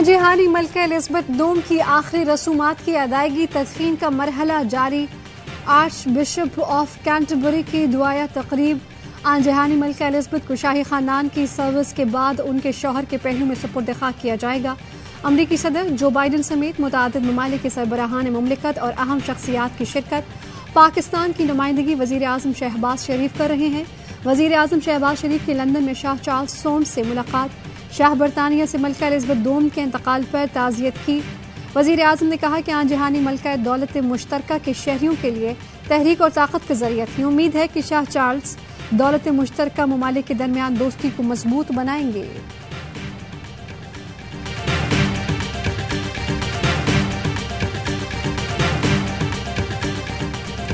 جہانی ملکہ Elizabeth دوم کی آخری رسومات کی ادائیگی تدفین کا مرحلہ جاری۔ آرچ بشپ آف کینٹربری کی دعائیہ تقریب۔ جہانی ملکہ الزبتھ کو شاہی خاندان کی سروس کے بعد ان کے شوہر کے پہلو میں سپرد خاک کیا جائے گا۔ امریکی صدر جو بائیڈن سمیت متعدد ممالک کے سربراہان مملکت اور اہم شخصیات کی شرکت۔ پاکستان کی نمائندگی وزیر اعظم شہباز شریف کر رہے ہیں۔ وزیر اعظم شہباز شریف کی لندن میں شاہ چارلس سونڈ سے ملاقات۔ شاہ برطانیہ سے ملکہ الزبتھ دوم کے انتقال پر تعزیت کی۔ وزیر اعظم نے کہا کہ جہانی ملکہ دولت مشترکہ کے شہریوں کے لیے تحریک اور طاقت کا ذریعہ تھی۔ امید ہے کہ شاہ چارلس دولت مشترکہ ممالک کے درمیان دوستی کو مضبوط بنائیں گے۔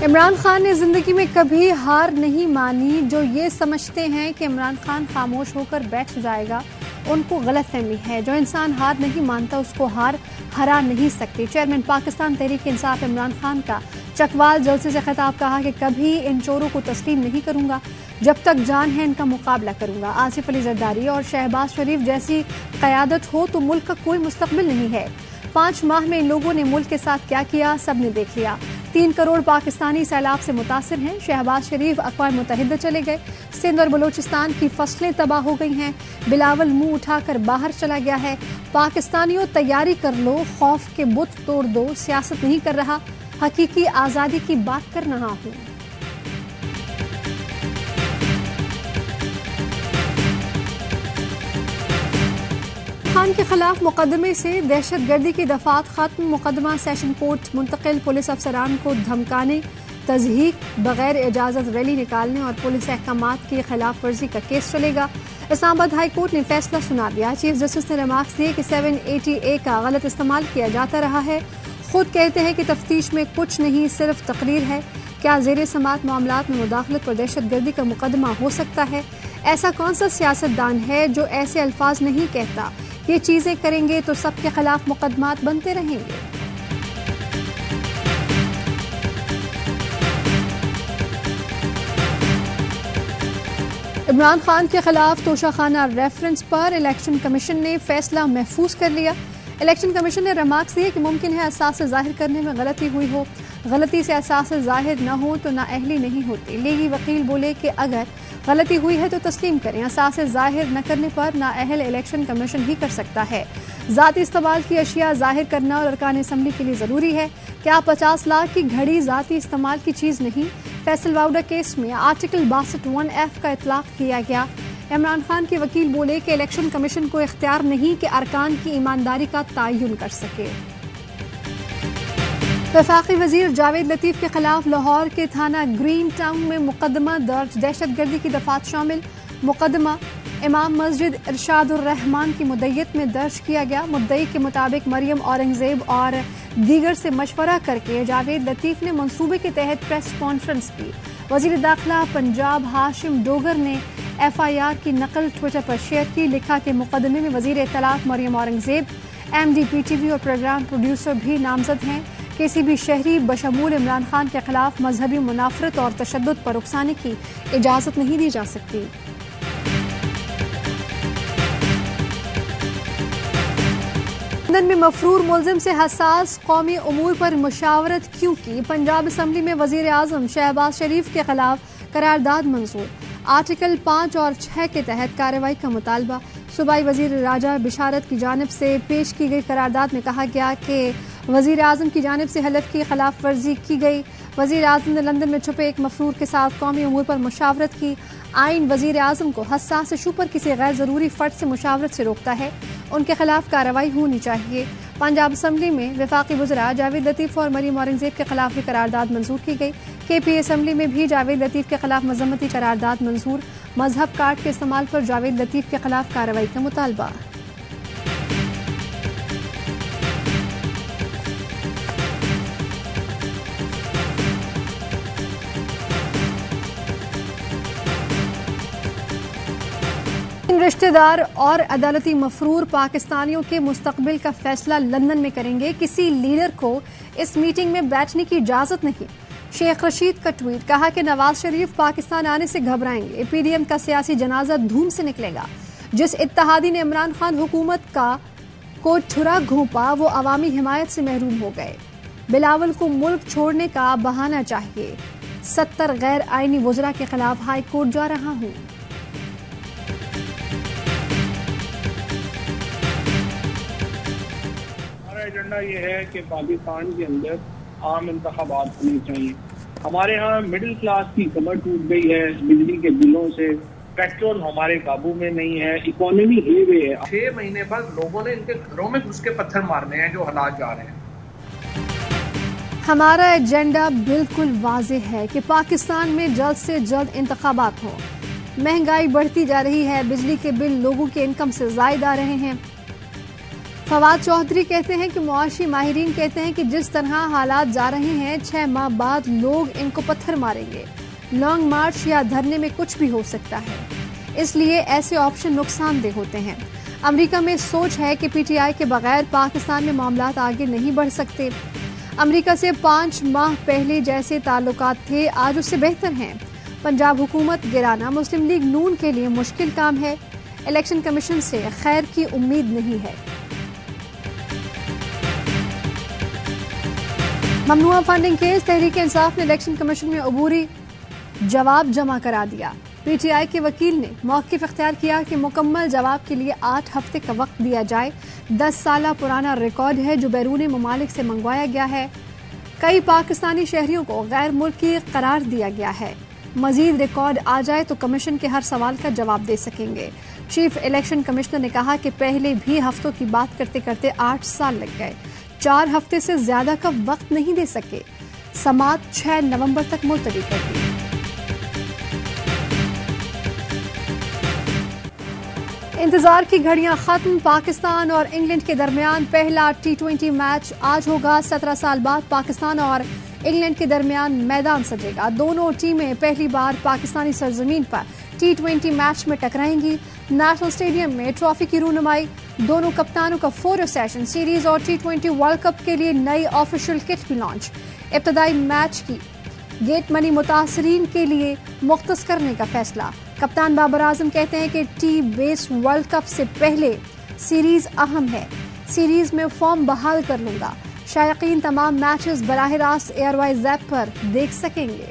عمران خان نے زندگی میں کبھی ہار نہیں مانی۔ جو یہ سمجھتے ہیں کہ عمران خان خاموش ہو کر بیٹھ جائے گا ان کو غلط فہمی ہے۔ جو انسان ہار نہیں مانتا اس کو ہار ہرا نہیں سکتی۔ چیئرمین پاکستان تحریک انصاف عمران خان کا چکوال جلسے سے خطاب۔ کہا کہ کبھی ان چوروں کو تسلیم نہیں کروں گا، جب تک جان ہے ان کا مقابلہ کروں گا۔ آصف علی زرداری اور شہباز شریف جیسی قیادت ہو تو ملک کا کوئی مستقبل نہیں ہے۔ 5 ماہ میں ان لوگوں نے ملک کے ساتھ کیا کیا سب نے دیکھ لیا۔ 3 کروڑ پاکستانی سیلاب سے متاثر ہیں۔ شہباز شریف اقوام متحدہ چلے گئے۔ سندھ اور بلوچستان کی فصلیں تباہ ہو گئی ہیں۔ بلاول منہ اٹھا کر باہر چلا گیا ہے۔ پاکستانیوں تیاری کر لو، خوف کے بت توڑ دو۔ سیاست نہیں کر رہا، حقیقی آزادی کی بات کر رہا ہوں۔ خان کے خلاف مقدمے سے دہشت گردی کی دفعات ختم۔ مقدمہ سیشن کورٹ منتقل۔ پولیس افسران کو دھمکانے، تضحیک، بغیر اجازت ریلی نکالنے اور پولیس احکامات کی خلاف ورزی کا کیس چلے گا۔ اسلام آباد ہائی کورٹ نے فیصلہ سنا دیا۔ چیف جسٹس نے ریمارکس دیے کہ 780A کا غلط استعمال کیا جاتا رہا ہے۔ خود کہتے ہیں کہ تفتیش میں کچھ نہیں، صرف تقریر ہے۔ کیا زیر سماعت معاملات میں مداخلت پر دہشت گردی کا مقدمہ ہو سکتا ہے؟ ایسا کون سا سیاست دان ہے جو ایسے الفاظ نہیں کہتا؟ یہ چیزیں کریں گے تو سب کے خلاف مقدمات بنتے رہیں گے۔ عمران خان کے خلاف توشہ خانہ ریفرنس پر الیکشن کمیشن نے فیصلہ محفوظ کر لیا۔ الیکشن کمیشن نے ریمارکس دیے کہ ممکن ہے اساس ظاہر کرنے میں غلطی ہوئی ہو۔ غلطی سے اساس ظاہر نہ ہو تو نااہلی نہیں ہوتی۔ لیگی وکیل بولے کہ اگر غلطی ہوئی ہے تو تسلیم کریں۔ اساس ظاہر نہ کرنے پر نااہل الیکشن کمیشن ہی کر سکتا ہے۔ ذاتی استعمال کی اشیاء ظاہر کرنا اور ارکان اسمبلی کے لیے ضروری ہے۔ کیا 50 لاکھ کی گھڑی ذاتی استعمال کی چیز نہیں؟ فیصل واؤڈا کیس میں آرٹیکل 62(1)(f) کا اطلاق کیا گیا۔ عمران خان کے وکیل بولے کہ الیکشن کمیشن کو اختیار نہیں کہ ارکان کی ایمانداری کا تعین کر سکے۔ وفاقی وزیر جاوید لطیف کے خلاف لاہور کے تھانہ گرین ٹاؤن میں مقدمہ درج۔ دہشت گردی کی دفعات شامل مقدمہ امام مسجد ارشاد الرحمان کی مدعیت میں درج کیا گیا۔ مدعی کے مطابق مریم اورنگزیب اور دیگر سے مشورہ کر کے جاوید لطیف نے منصوبے کے تحت پریس کانفرنس کی۔ وزیر داخلہ پنجاب ہاشم ڈوگر نے FIR کی نقل ٹویٹر پر شیئر کی۔ لکھا کہ مقدمے میں وزیر اطلاعات مریم اورنگزیب، MD PTV اور پروگرام پروڈیوسر بھی نامزد ہیں۔ کسی بھی شہری بشمول عمران خان کے خلاف مذہبی منافرت اور تشدد پر اکسانے کی اجازت نہیں دی جا سکتی۔ لندن میں مفرور ملزم سے حساس قومی امور پر مشاورت کیوں کی؟ پنجاب اسمبلی میں وزیر اعظم شہباز شریف کے خلاف قرارداد منظور۔ آرٹیکل 5 اور 6 کے تحت کارروائی کا مطالبہ۔ صوبائی وزیر راجہ بشارت کی جانب سے پیش کی گئی قرارداد میں کہا گیا کہ وزیر اعظم کی جانب سے حلف کی خلاف ورزی کی گئی۔ وزیر اعظم نے لندن میں چھپے ایک مفرور کے ساتھ قومی امور پر مشاورت کی۔ آئین وزیر اعظم کو حساس ایشو پر کسی غیر ضروری فرد سے مشاورت سے روکتا ہے۔ ان کے خلاف کارروائی ہونی چاہیے۔ پنجاب اسمبلی میں وفاقی وزراء جاوید لطیف اور مریم اورنگزیب کے خلاف بھی قرارداد منظور کی گئی۔ KPA اسمبلی میں بھی جاوید لطیف کے خلاف مذمتی قرارداد منظور۔ مذہب کارڈ کے استعمال پر جاوید لطیف کے خلاف کارروائی کا مطالبہ۔ رشتہ دار اور عدالتی مفرور پاکستانیوں کے مستقبل کا فیصلہ لندن میں کریں گے۔ کسی لیڈر کو اس میٹنگ میں بیٹھنے کی اجازت نہیں۔ شیخ رشید کا ٹویٹ۔ کہا کہ نواز شریف پاکستان آنے سے گھبرائیں گے۔ PDM کا سیاسی جنازہ دھوم سے نکلے گا۔ جس اتحادی نے عمران خان حکومت کا کو ٹھرا گھونپا وہ عوامی حمایت سے محروم ہو گئے۔ بلاول کو ملک چھوڑنے کا بہانہ چاہیے، 70 غیر آئینی وزراء کے خلاف ہائی کورٹ جا رہا ہوں۔ ہمارا ایجنڈا یہ ہے کہ پاکستان کے اندر عام انتخابات ہونے چاہیے۔ ہمارے ہاں مڈل کلاس کی کمر ٹوٹ گئی ہے بجلی کے بلوں سے، پیٹرول ہمارے قابو میں نہیں ہے، اکانومی ہل گئی ہے۔ 6 مہینے بعد لوگوں نے ان کے گھروں میں گھس کے پتھر مارنے ہیں جو حالات جا رہے ہیں۔ ہمارا ایجنڈا بالکل واضح ہے کہ پاکستان میں جلد سے جلد انتخابات ہوں۔ مہنگائی بڑھتی جا رہی ہے، بجلی کے بل لوگوں کے انکم سے زائد آ رہے ہیں۔ فواد چودھری کہتے ہیں کہ معاشی ماہرین کہتے ہیں کہ جس طرح حالات جا رہے ہیں 6 ماہ بعد لوگ ان کو پتھر ماریں گے۔ لانگ مارچ یا دھرنے میں کچھ بھی ہو سکتا ہے، اس لیے ایسے آپشن نقصان دہ ہوتے ہیں۔ امریکہ میں سوچ ہے کہ پی ٹی آئی کے بغیر پاکستان میں معاملات آگے نہیں بڑھ سکتے۔ امریکہ سے 5 ماہ پہلے جیسے تعلقات تھے آج اس سے بہتر ہیں۔ پنجاب حکومت گرانا مسلم لیگ نون کے لیے مشکل کام ہے، الیکشن کمیشن سے خیر کی امید نہیں ہے۔ ممنوعہ فنڈنگ کیس، تحریک انصاف نے الیکشن کمیشن میں عبوری جواب جمع کرا دیا۔ پی ٹی آئی کے وکیل نے موقف اختیار کیا کہ مکمل جواب کے لیے 8 ہفتے کا وقت دیا جائے۔ 10 سالہ پرانا ریکارڈ ہے جو بیرون ممالک سے منگوایا گیا ہے۔ کئی پاکستانی شہریوں کو غیر ملکی قرار دیا گیا ہے۔ مزید ریکارڈ آ جائے تو کمیشن کے ہر سوال کا جواب دے سکیں گے۔ چیف الیکشن کمشنر نے کہا کہ پہلے بھی ہفتوں کی بات کرتے کرتے 8 سال لگ گئے، 4 ہفتے سے زیادہ کا وقت نہیں دے سکے۔ سماعت 6 نومبر تک ملتوی کر دی۔ انتظار کی گھڑیاں ختم، پاکستان اور انگلینڈ کے درمیان پہلا T20 میچ آج ہوگا۔ 17 سال بعد پاکستان اور انگلینڈ کے درمیان میدان سجے گا۔ دونوں ٹیمیں پہلی بار پاکستانی سرزمین پر T20 میچ میں ٹکرائیں گی۔ نیشنل اسٹیڈیم میں ٹرافی کی رونمائی، دونوں کپتانوں کا فوٹو سیشن، سیریز اور T20 ورلڈ کپ کے لیے نئی آفیشیل کٹ بھی لانچ۔ ابتدائی میچ کی گیٹ منی متاثرین کے لیے مختص کرنے کا فیصلہ۔ کپتان بابر اعظم کہتے ہیں کہ ٹی بیس ورلڈ کپ سے پہلے سیریز اہم ہے، سیریز میں فارم بحال کر لوں گا۔ شائقین تمام میچز براہ راست ایئر وائز ایپ پر دیکھ سکیں گے۔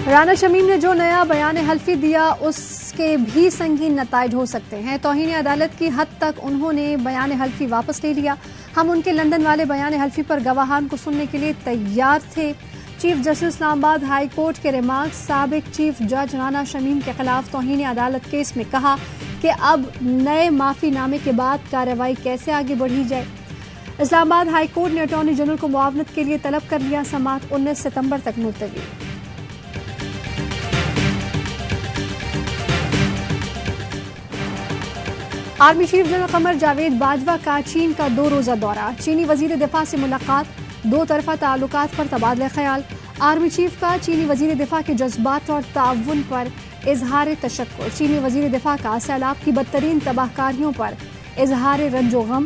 رانا شمیم نے جو نیا بیان حلفی دیا اس کے بھی سنگین نتائج ہو سکتے ہیں۔ توہین عدالت کی حد تک انہوں نے بیان حلفی واپس لے لیا۔ ہم ان کے لندن والے بیان حلفی پر گواہان کو سننے کے لیے تیار تھے۔ چیف جسٹس اسلام آباد ہائی کورٹ کے ریمارکس، سابق چیف جج رانا شمیم کے خلاف توہین عدالت کیس میں کہا کہ اب نئے معافی نامے کے بعد کارروائی کیسے آگے بڑھی جائے۔ اسلام آباد ہائی کورٹ نے اٹارنی جنرل کو معاونت کے لیے طلب کر لیا، سماعت 19 ستمبر تک ملتوی۔ Army chief general Qamar Javed Bajwa کا چین کا 2 روزہ دورہ، چینی وزیر دفاع سے ملاقات، 2 طرفہ تعلقات پر تبادلہ خیال۔ آرمی چیف کا چینی وزیر دفاع کے جذبات اور تعاون پر اظہار تشکر، چینی وزیر دفاع کا سیلاب کی بدترین تباہ کاریوں پر اظہار رنج و غم،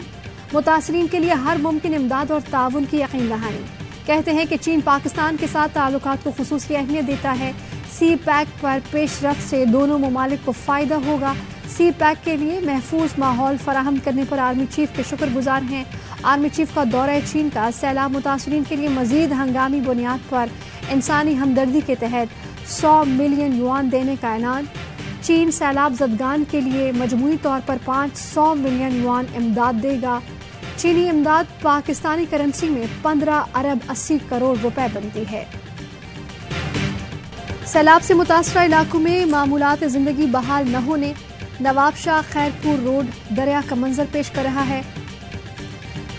متاثرین کے لیے ہر ممکن امداد اور تعاون کی یقین دہانی۔ کہتے ہیں کہ چین پاکستان کے ساتھ تعلقات کو خصوصی اہمیت دیتا ہے۔ سی پیک پر پیش رفت سے دونوں ممالک کو فائدہ ہوگا۔ سی پیک کے لیے محفوظ ماحول فراہم کرنے پر آرمی چیف کے شکر گزار ہیں۔ آرمی چیف کا دورہ چین کا سیلاب متاثرین کے لیے مزید ہنگامی بنیاد پر انسانی ہمدردی کے تحت 100 ملین یوان دینے کا اعلان۔ چین سیلاب زدگان کے لیے مجموعی طور پر 500 ملین یوان امداد دے گا۔ چینی امداد پاکستانی کرنسی میں 15 ارب 80 کروڑ روپے بنتی ہے۔ سیلاب سے متاثرہ علاقوں میں معمولات زندگی بحال نہ ہونے، نواب شاہ خیرپور روڈ دریا کا منظر پیش کر رہا ہے۔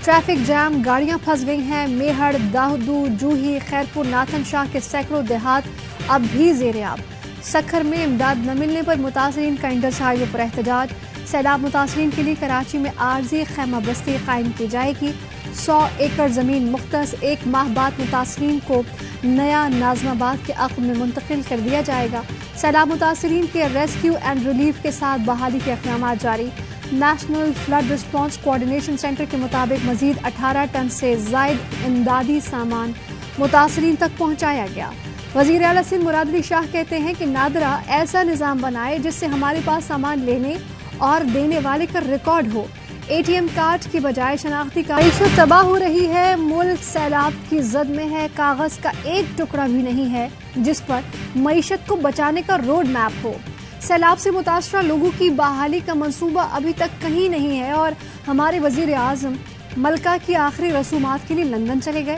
ٹریفک جام، گاڑیاں پھنس گئی ہیں۔ میہڑ، داہدو، جوہی، خیرپور، ناتھن شاہ کے سینکڑوں دیہات اب بھی زیر آب۔ سکھر میں امداد نہ ملنے پر متاثرین کا انڈس ہائی وے پر احتجاج۔ سیلاب متاثرین کے لیے کراچی میں عارضی خیمہ بستی قائم کی جائے گی۔ 100 ایکڑ زمین مختص، 1 ماہ بعد متاثرین کو نیا ناظم آباد کے عقب میں منتقل کر دیا جائے گا۔ سیلاب متاثرین کے ریسکیو اینڈ ریلیف کے ساتھ بحالی کے اقدامات جاری۔ National flood response coordination centre کے مطابق مزید 18 ٹن سے زائد امدادی سامان متاثرین تک پہنچایا گیا۔ وزیر اعلیٰ سندھ مراد علی شاہ کہتے ہیں کہ نادرا ایسا نظام بنائے جس سے ہمارے پاس سامان لینے اور دینے والے کا ریکارڈ ہو، ATM کارڈ کی بجائے شناختی کارڈ۔ معیشت تباہ ہو رہی ہے، ملک سیلاب کی زد میں ہے، کاغذ کا ایک ٹکڑا بھی نہیں ہے جس پر معیشت کو بچانے کا روڈ میپ ہو۔ سیلاب سے متاثرہ لوگوں کی بحالی کا منصوبہ ابھی تک کہیں نہیں ہے اور ہمارے وزیر اعظم ملکہ کی آخری رسومات کے لیے لندن چلے گئے۔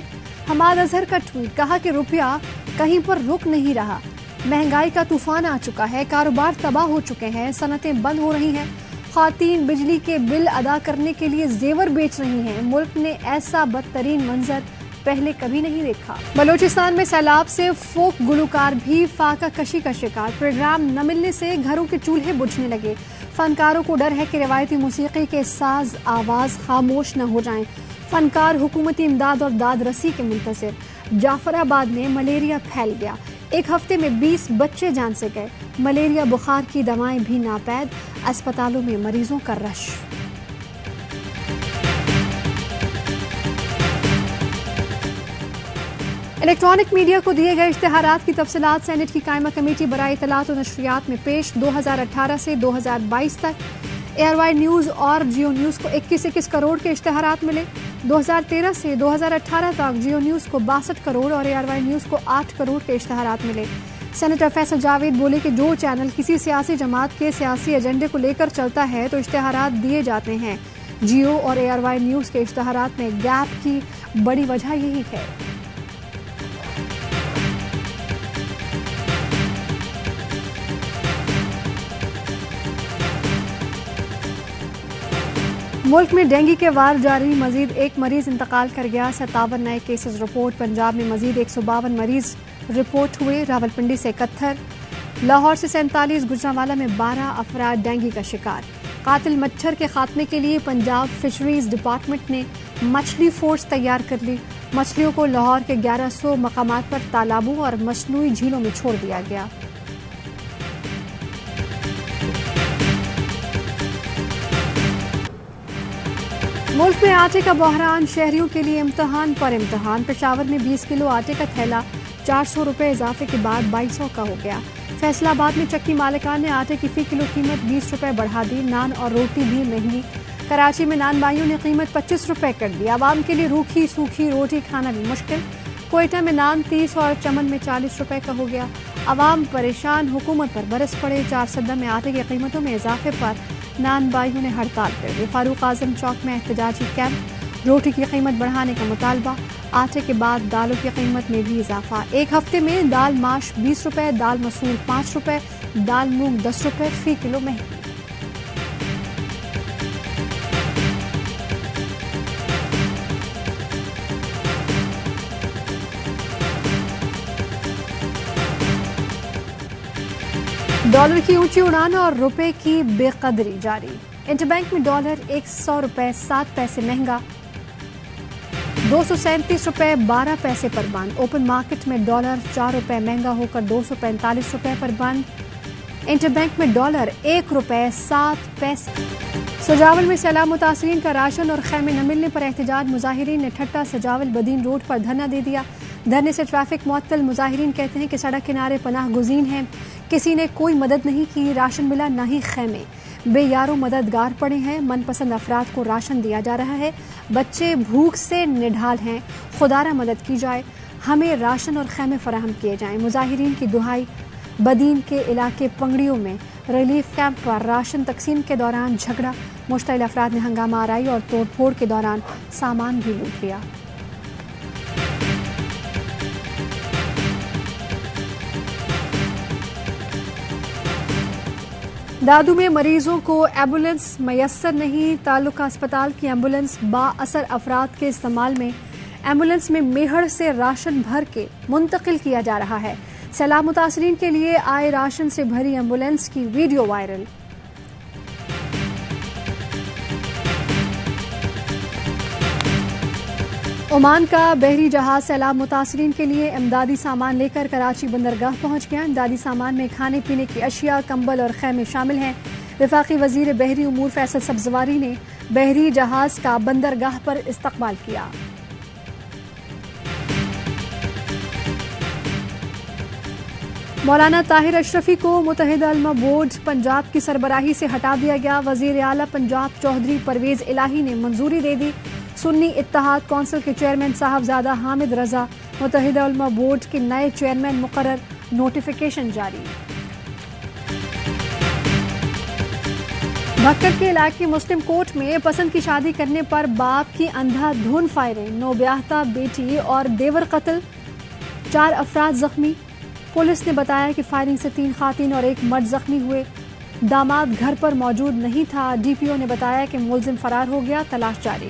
حماد اظہر کا ٹویٹ، کہا کہ روپیہ کہیں پر رک نہیں رہا، مہنگائی کا طوفان آ چکا ہے، کاروبار تباہ ہو چکے ہیں، صنعتیں بند ہو رہی ہیں، خواتین بجلی کے بل ادا کرنے کے لیے زیور بیچ رہی ہیں۔ ملک نے ایسا بدترین منظر پہلے کبھی نہیں دیکھا۔ بلوچستان میں سیلاب سے فوک گلوکار بھی فاقہ کشی کا شکار، پروگرام نہ ملنے سے گھروں کے چولہے بجھنے لگے۔ فنکاروں کو ڈر ہے کہ روایتی موسیقی کے ساز آواز خاموش نہ ہو جائیں۔ فنکار حکومتی امداد اور داد رسی کے منتظر۔ جعفر آباد میں ملیریا پھیل گیا، ایک ہفتے میں 20 بچے جان سے گئے۔ ملیریا بخار کی دوائیں بھی ناپید، اسپتالوں میں مریضوں کا رش۔ الیکٹرانک میڈیا کو دیے گئے اشتہارات کی تفصیلات سینٹ کی قائمہ کمیٹی برائے اطلاعات و نشریات میں پیش۔ 2018 سے 2022 تک ARY نیوز اور جیو نیوز کو 21 کروڑ کے اشتہارات ملے۔ 2013 سے 2018 تک جیو نیوز کو 62 کروڑ اور ARY نیوز کو 8 کروڑ کے اشتہارات ملے۔ سینیٹر فیصل جاوید بولے کہ جو چینل کسی سیاسی جماعت کے سیاسی ایجنڈے کو لے کر چلتا ہے تو اشتہارات دیے جاتے ہیں۔ جیو اور ARY نیوز کے اشتہارات میں گیپ کی بڑی وجہ یہی ہے۔ ملک میں ڈینگی کے وار جاری، مزید ایک مریض انتقال کر گیا۔ 57 نئے کیسز رپورٹ۔ پنجاب میں مزید 152 مریض رپورٹ ہوئے۔ راولپنڈی سے 71، لاہور سے 47، گجرانوالہ میں 12 افراد ڈینگی کا شکار۔ قاتل مچھر کے خاتمے کے لیے پنجاب فشریز ڈپارٹمنٹ نے مچھلی فورس تیار کر لی۔ مچھلیوں کو لاہور کے 1100 مقامات پر تالابوں اور مصنوعی جھیلوں میں چھوڑ دیا گیا۔ ملک میں آٹے کا بحران، شہریوں کے لیے امتحان پر امتحان۔ پشاور میں 20 کلو آٹے کا تھیلا 400 روپے اضافے کے بعد 2200 کا ہو گیا۔ فیصل آباد میں چکی مالکان نے آٹے کی فی کلو قیمت 20 روپے بڑھا دی۔ نان اور روٹی بھی مہنگی۔ کراچی میں نان بائیوں نے قیمت 25 روپے کر دی۔ عوام کے لیے روکھی سوکھی روٹی کھانا بھی مشکل۔ کوئٹہ میں نان 30 اور چمن میں 40 روپے کا ہو گیا۔ عوام پریشان، حکومت پر برس پڑے۔ 4 سدہ میں آٹے کی قیمتوں میں اضافے پر نان بائیوں نے ہڑتال کر دی۔ فاروق اعظم چوک میں احتجاجی کیمپ، روٹی کی قیمت بڑھانے کا مطالبہ۔ آٹے کے بعد دالوں کی قیمت میں بھی اضافہ۔ ایک ہفتے میں دال ماش 20 روپے، دال مسور 5 روپے، دال مونگ 10 روپے فی کلو مہنگی۔ ڈالر کی اونچی اڑان اور روپے کی بے قدری جاری۔ انٹر بینک میں ڈالر 100 روپے 7 پیسے مہنگا، 237 روپے 12 پیسے پر بند۔ اوپن مارکیٹ میں ڈالر 4 روپے مہنگا ہو کر 245 روپے پر بند۔ انٹر بینک میں ڈالر 1 روپے 7 پیسے۔ سجاول میں سیلاب متاثرین کا راشن اور خیمے نہ ملنے پر احتجاج، مظاہرین نے ٹھٹا سجاول بدین روڈ پر دھرنا دے دیا۔ دھرنے سے ٹریفک معطل، مظاہرین کہتے ہیں کہ سڑک کنارے پناہ گزین ہیں، کسی نے کوئی مدد نہیں کی، راشن ملا نہ ہی خیمے، بے یارو مددگار پڑے ہیں، من پسند افراد کو راشن دیا جا رہا ہے، بچے بھوک سے نڈھال ہیں، خدارہ مدد کی جائے، ہمیں راشن اور خیمے فراہم کیے جائیں۔ مظاہرین کی دہائی۔ بدین کے علاقے پنگڑیوں میں ریلیف کیمپ پر راشن تقسیم کے دوران جھگڑا، مشتعل افراد نے ہنگامہ آرائی اور توڑ پھوڑ کے دوران سامان بھی لوٹ لیا۔ دادو میں مریضوں کو ایمبولینس میسر نہیں، تعلقہ اسپتال کی ایمبولینس با اثر افراد کے استعمال میں۔ ایمبولینس میں میہڑ سے راشن بھر کے منتقل کیا جا رہا ہے۔ سیلاب متاثرین کے لیے آئے راشن سے بھری ایمبولینس کی ویڈیو وائرل۔ عمان کا بحری جہاز سیلاب متاثرین کے لیے امدادی سامان لے کر کراچی بندرگاہ پہنچ گیا۔ امدادی سامان میں کھانے پینے کی اشیاء، کمبل اور خیمے شامل ہیں۔ وفاقی وزیر بحری امور فیصل سبزواری نے بحری جہاز کا بندرگاہ پر استقبال کیا۔ مولانا طاہر اشرفی کو متحدہ علماء بورڈ پنجاب کی سربراہی سے ہٹا دیا گیا. وزیر اعلیٰ پنجاب چودھری پرویز الہی نے منظوری دے دی. سنی اتحاد کونسل کے چیئرمین صاحبزادہ حامد رضا متحدہ علماء بورڈ کے نئے چیئرمین مقرر. نوٹیفیکیشن جاری. بھکر کے علاقے مسلم کورٹ میں پسند کی شادی کرنے پر باپ کی اندھا دھن فائرنگ. نوبیاہتا بیٹی اور دیور قتل. 4 افراد زخمی. پولیس نے بتایا کہ فائرنگ سے 3 خواتین اور 1 مرد زخمی ہوئے. داماد گھر پر موجود نہیں تھا. ڈی پی او نے بتایا کہ ملزم فرار ہو گیا. تلاش جاری.